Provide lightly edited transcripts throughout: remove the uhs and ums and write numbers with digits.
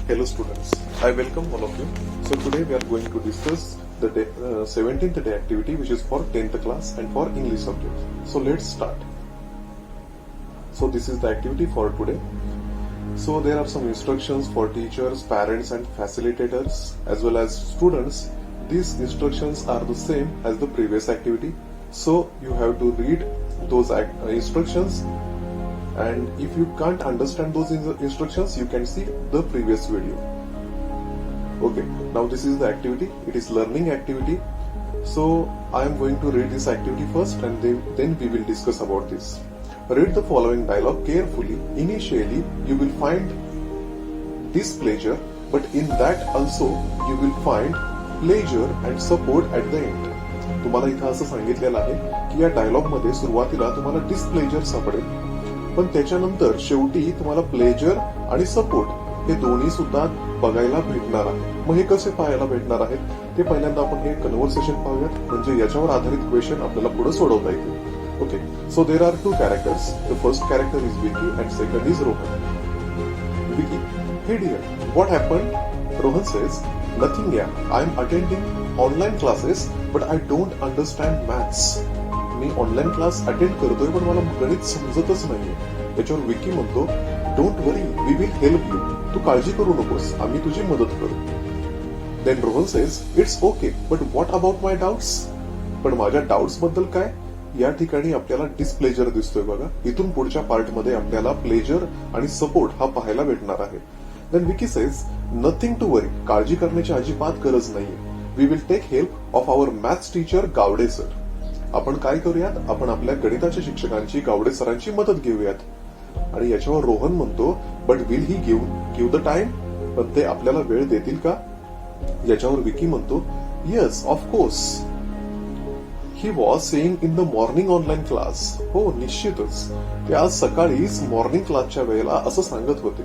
Hello students, I welcome all of you. So today we are going to discuss the 17th day activity which is for 10th class and for English subject. So let's start. So this is the activity for today. So there are some instructions for teachers, parents and facilitators as well as students. These instructions are the same as the previous activity. So you have to read those instructions, and if you can't understand those instructions you can see the previous video. Okay, now this is the activity. It is learning activity. So I am going to read this activity first and then we will discuss about this. Read the following dialogue carefully. Initially you will find displeasure, but in that also you will find pleasure and support at the end. तुम्हाला इथं असं सांगितलेलं आहे की या dialogue मध्ये सुरुवातीला तुम्हाला डिस्प्लेजर सापडेल, पण त्याच्यानंतर शेवटी तुम्हाला प्लेजर आणि सपोर्ट हे दोन्ही सुद्धा बघायला भेटणार आहे. मग हे कसे पाहायला भेटणार आहेत ते पहिल्यांदा आपण हे कन्व्हर्सेशन पाहूयात, म्हणजे याच्यावर आधारित क्वेश्चन आपल्याला पुढे सोडवता येतील. Okay, so there are two characters. The first character is Vicky and second is Rohan. Vicky, hey dear, what happen? Rohan says, nothing yeah, I am attending online classes but I don't understand maths. मी online class attend करतोय पण मला गणित समजतच नाहीये. त्याच्यावर विकी म्हणतो, don't worry, we will help you. तू काळजी करू नकोस, आम्ही तुझी मदत करू. Then Rohan says, it's okay but what about my doubts? पण माझ्या डाऊट्स बद्दल काय? या ठिकाणी आपल्याला डिस्प्लेजर दिसतोय बघा. इथून पुढच्या पार्ट मध्ये आपल्याला प्लेजर आणि सपोर्ट हा पाहायला भेटणार आहे. Then Vicky says, nothing to worry, काळजी करण्याची अजिबात गरज नाहीये. We will take help of our maths teacher Gawde sir. आपण काय करूयात, आपण आपल्या गणिताच्या शिक्षकांची, गावडे सरांची मदत घेऊयात. आणि याच्यावर रोहन म्हणतो, but will he give the time? पण ते आपल्याला वेळ देतील का? याच्यावर विकी म्हणतो, yes of course, he was saying in the morning online class. हो निश्चितच, ते आज सकाळीच मॉर्निंग क्लासच्या वेळेला असं सांगत होते.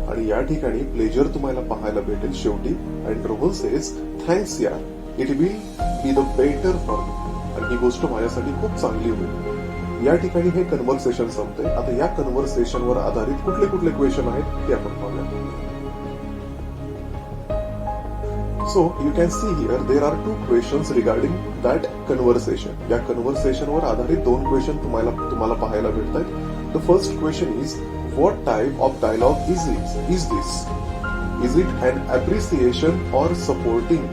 आणि या ठिकाणी प्लेजर तुम्हाला पाहायला भेटेल शेवटी. अँड रोहन सेज, थँक्स यार, it will be the better for me. आणि ही गोष्ट माझ्यासाठी खूप चांगली होईल. या ठिकाणी हे कन्व्हर्सेशन संपते. आता या कन्व्हर्सेशनवर आधारित कुठले कुठले क्वेश्चन आहेत ते आपण पाहूया. So you can see here there are two questions regarding that conversation. या कन्व्हर्सेशनवर आधारित दोन क्वेश्चन तुम्हाला पाहायला भेटतात. The first question is, what type of dialogue is this? Is it an appreciation or supporting?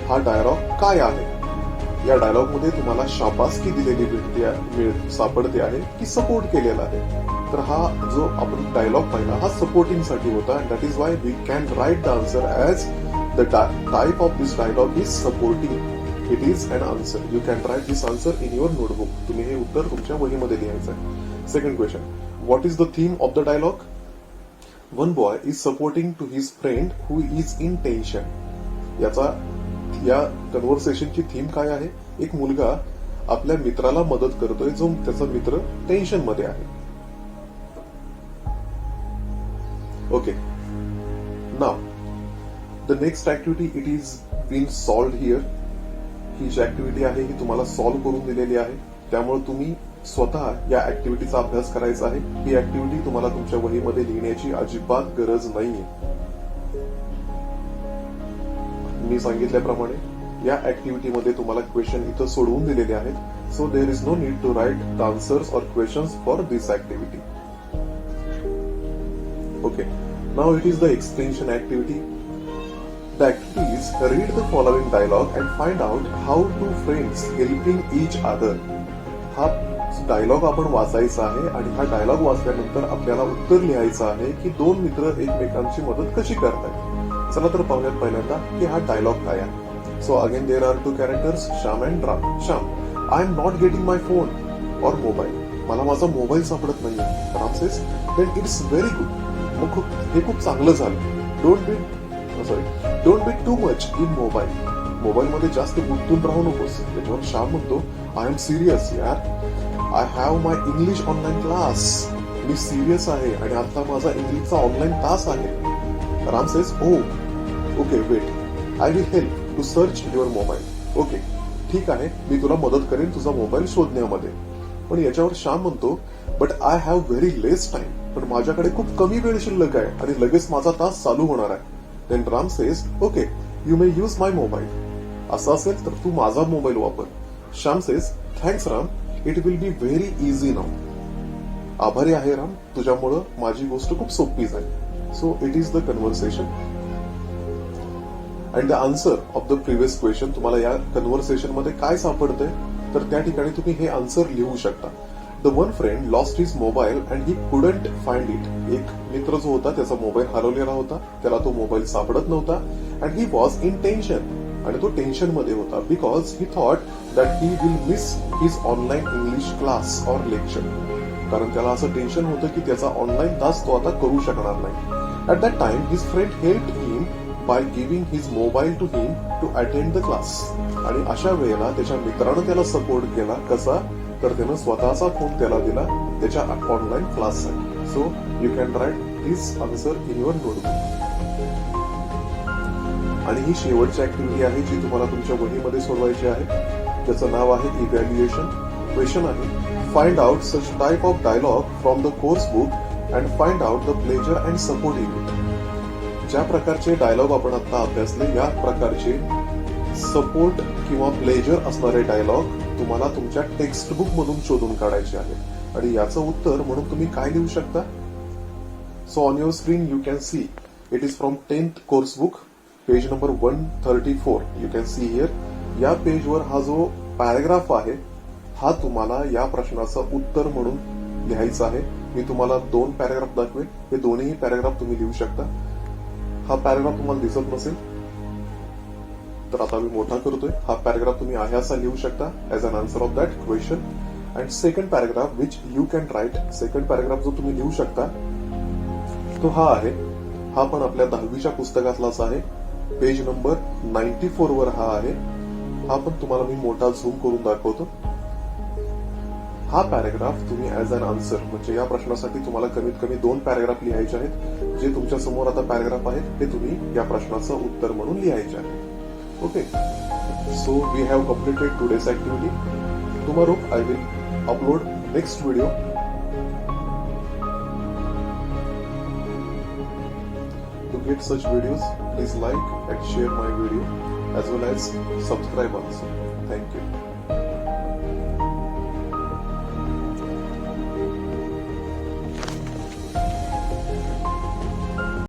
हा डायलॉग काय आहे? या डायलॉग मध्ये तुम्हाला शाबासकी दिलेली सापडते आहे की सपोर्ट केलेला आहे? तर हा जो आपण डायलॉग पाहिला हा सपोर्टिंग साठी होता. And that is why we can write the answer as the type of this dialogue is supporting. It is an answer. You can write this answer in your notebook. तुम्ही हे उत्तर तुमच्या वहीमध्ये लिहायचं आहे. Second question, what is the theme of the dialogue? One boy is supporting to his friend who is in tension. या कन्व्हर्सेशनची theme काय आहे? एक मुलगा आपल्या मित्राला मदत करतोय जो त्याचा मित्र टेन्शन मध्ये आहे. Okay, now the next activity it is been solved here. ही जी ऍक्टिव्हिटी आहे ही तुम्हाला सॉल्व्ह करून दिलेली आहे, त्यामुळे तुम्ही स्वतः या ऍक्टिव्हिटीचा अभ्यास करायचा आहे. ही ऍक्टिव्हिटी तुम्हाला तुमच्या वहीमध्ये लिहिण्याची अजिबात गरज नाहीये. मी सांगितल्याप्रमाणे या ऍक्टिव्हिटीमध्ये तुम्हाला क्वेश्चन इथं सोडवून दिलेले आहेत. So there is no need to write the answers or questions for this activity. Okay, now it is the explanation activity. The activity is read the following dialogue and find out how two friends helping each other. हा dialogue आपण वाचायचा आहे आणि हा dialogue वाचल्यानंतर आपल्याला उत्तर लिहायचं आहे की दोन मित्र एकमेकांची मदत कशी करतात. चला तर पाहूयात पहिल्यांदा की हा डायलॉग काय आहे. So again there are two characters, Shyam and Ram. Shyam, I am not getting my phone or mobile. मला माझा मोबाईल सापडत नाहीये. Ram says, then it's very good. मग हे खूप चांगलं झालं. Don't be too much in mobile. मोबाईल मध्ये जास्त गुंतून राहू नकोस. त्याच्यावर श्याम म्हणतो, आय एम सिरियस यार, I have my English online class. मी सिरियस आहे आणि आता माझा इंग्लिशचा ऑनलाईन तास आहे. Ram says, oh okay wait, I will help to search your mobile. Okay ठीक आहे, मी तुला मदत करेन तुझा मोबाईल शोधण्यामध्ये. पण याच्यावर श्याम म्हणतो, but I have very less time. पण माझ्याकडे खूप कमी वेळ शिल्लक आहे आणि लगेच माझा तास चालू होणार आहे. Then Ram says, okay, you may use my mobile. असं असेल तर तू माझा मोबाईल वापर. Shyam says, thanks Ram, it will be very easy now. आभारी आहे राम, तुझ्यामुळं माझी गोष्ट खूप सोपी जाईल. So it is the conversation and the answer of the previous question. तुम्हाला या कन्व्हर्सेशन मध्ये काय सापडतंय तर त्या ठिकाणी तुम्ही हे आन्सर लिहू शकता. The one friend lost his mobile and he couldn't find it. एक मित्र जो होता त्याचा मोबाईल हरवलेला होता, त्याला तो मोबाईल सापडत नव्हता. And he was in tension. आणि तो टेन्शन मध्ये होता because he thought that he will miss his online English class or lecture. कारण त्याला असं टेन्शन होतं की त्याचा ऑनलाईन तास तो आता करू शकणार नाही. At that time his friend help him by giving his mobile to him to attend the class. आणि अशा वेळेला त्याच्या मित्रानं त्याला सपोर्ट केला. कसा तर त्यानं स्वतःचा फोन त्याला दिला त्याच्या ऑनलाईन क्लाससाठी. So you can write this answer in your notebook. आणि ही शेवटची ऍक्टिव्हिटी आहे जी तुम्हाला तुमच्या वहीमध्ये सोडवायची आहे. त्याचं नाव आहे इव्हॅल्युएशन. क्वेश्चन आहे, find out such type of dialogue from the course book and find out the pleasure and support in it. ज्या प्रकारचे डायलॉग आपण आता अभ्यासले या प्रकारचे सपोर्ट किंवा प्लेजर असणारे डायलॉग तुम्हाला तुमच्या टेक्स्ट बुक मधून शोधून काढायचे आहेत. आणि याचं उत्तर म्हणून तुम्ही काय लिहू शकता. So on your screen you can see it is from 10th course book, page number 134. You can see here. या पेजवर हा जो पॅराग्राफ आहे हा तुम्हाला या प्रश्नाचं उत्तर म्हणून लिहायचा आहे. मी तुम्हाला 2 पॅराग्राफ दाखवेन. हे दोन्ही पॅराग्राफ तुम्ही लिहू शकता. हा पॅराग्राफ तुम्हाला दिसत नसेल तर आता मी मोठा करतोय. हा पॅराग्राफ तुम्ही आहे असा लिहू शकता as an answer of that question. And second paragraph which you can write. Second paragraph जो तुम्ही लिहू शकता तो हा आहे. हा पण आपल्या 10वीच्या पुस्तकातलाच आहे. पेज नंबर 94 वर हा आहे. हा पण तुम्हाला मी मोठा झूम करून दाखवतो. हा पॅराग्राफ तुम्ही ऍज अन आन्सर म्हणजे या प्रश्नासाठी तुम्हाला कमीत कमी 2 पॅराग्राफ लिहायचे आहेत. जे तुमच्या समोर आता पॅराग्राफ आहेत ते तुम्ही या प्रश्नाचं उत्तर म्हणून लिहायचे आहे. Okay, so we have completed today's activity. Tomorrow I will upload next video. To get such videos, please like and share my video as well as subscribe also. Thank you.